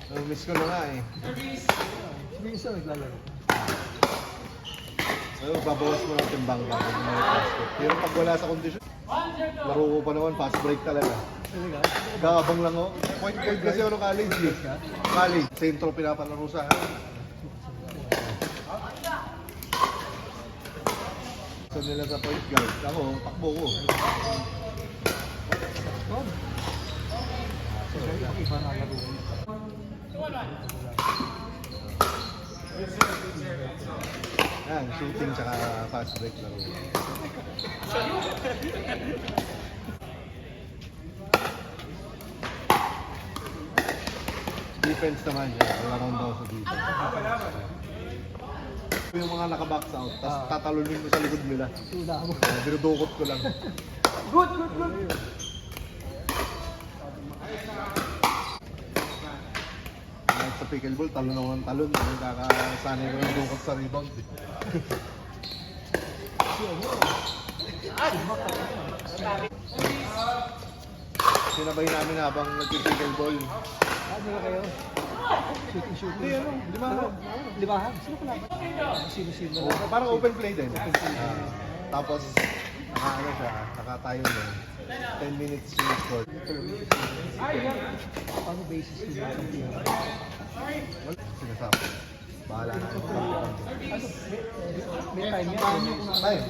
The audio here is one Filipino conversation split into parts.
Miss ko na nga eh. Hindi isa naglalaro. Babawas mo ng timbang bago mo yung basket. Pero pag wala sa kondisyon, laro ko pa naman, fast break talaga. Talaga? Gagabang lang ako. Point kasi ako ng college eh. College, sentro pinapalaro sa akin. So nila sa point guard, ako, takbo ko. Iba na laro. Yan, shooting tsaka fast break laro. Defense naman yan, around daw sa defense. Yung mga naka-box out, tapos tatalunin ko sa likod nila. Suda mo. Dinudukot ko lang. Good, good, good. Kahit sa pickleball, talon ako ng talon. Kakasanay ko ng dukot sa rebound. Sinabay namin habang nag-pickleball. Ano na kayo? Shooting. Hindi, ano, limahan. Limahan? Sino kalaban? Sino? Parang open play din. Tapos, naka-ano siya, nakatayo din. 10 minutes yung score. Paano basis yung champion? Wala, sinasabi. Bahala na. May time yan. Time.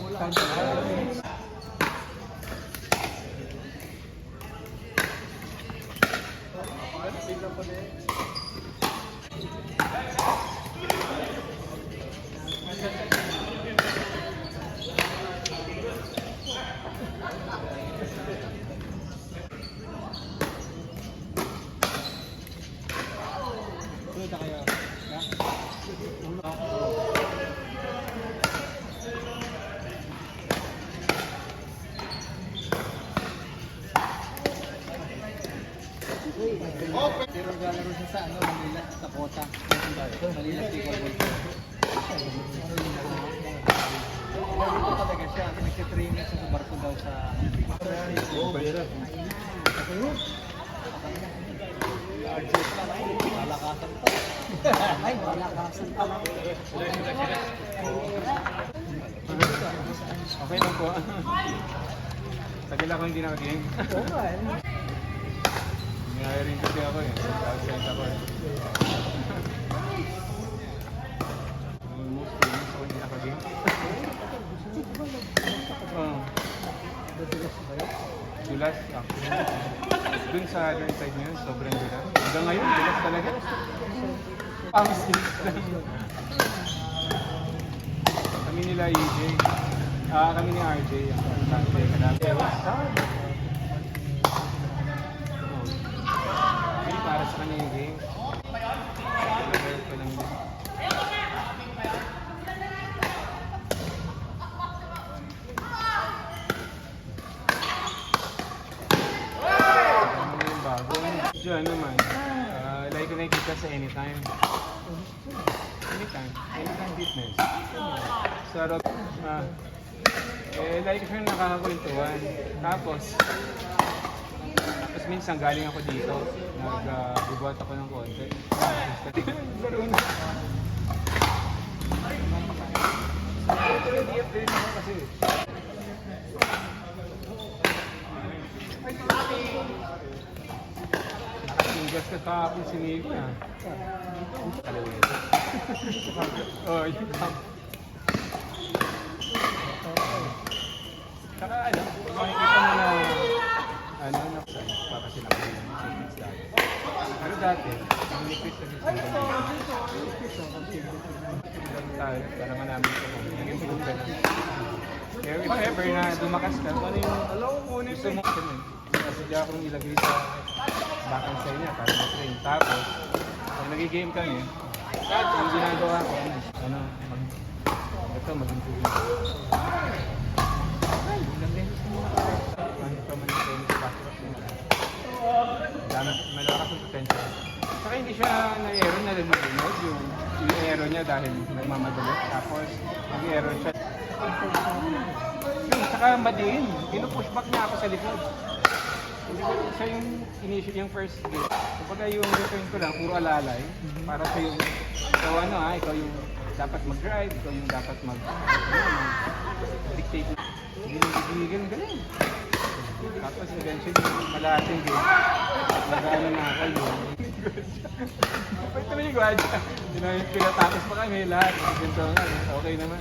Punta kayo. Pero naglalaro siya sa Manila, sa Kota. Manila Pickleball. Ano talaga siya? Nagsitraining siya sa barko daw sa... Oo, pwede. Malakasan pa. Ay, malakasan pa. Okay lang po. Tagal ako hindi naka-game. Oo nga eh. Rin kasi ako eh. Outside ako eh. Almost 2 years ako hindi naka-game. Dadulas ba yun? Dulas actually. Dun sa other side niya, sobrang dulas. Hanggang ngayon, dulas talaga. Pang-skills lang. Kami nila EJ. Kami ni RJ. Ang tante ka na. Para sa kanya yung game. Level ko lang din. Ano yung bago? Medyo ano man. Like ko nakikita sa anytime. Anytime fitness. Sarap. Like ko siyang nakakakwentuhan. Tapos minsan galing ako dito, nag-bubuhat ako ng konti. Laro na. DF din ako kasi. Nakasigas ka kahapon si Nico na. Oh, yun lang. Saka ano, makikita mo na para sila kayo ng savings dati. Pero dati, nilipit kasi tayo, para malaman ko kung nag-improve ka na. Kaya if ever na dumakas ka, ano yung gusto mo ka nun? Kasi di akong ilagay sa backend side niya para ma-train. Tapos, pag nag-game kami, yung ginagawa ko, mag-improve na. Malakas ang potential. Saka hindi siya na-error na rin mag-reload. Yung error niya dahil nagmamadali. Tapos, nag-error siya. Yung saka madiin. Pinupushback niya ako sa likod. Hindi ko siya yung initial, yung first game. Kapag yung return ko lang, puro alalay. Para sa yung, ikaw ano ha, ikaw yung dapat mag-drive, ikaw yung dapat mag-dictate. Hindi galing. Tapos eventually, malating game. Mag-ano na ako yun. Ito na yung gwadya. Pinatapos pa kami lahat. Ganito nga, okay naman.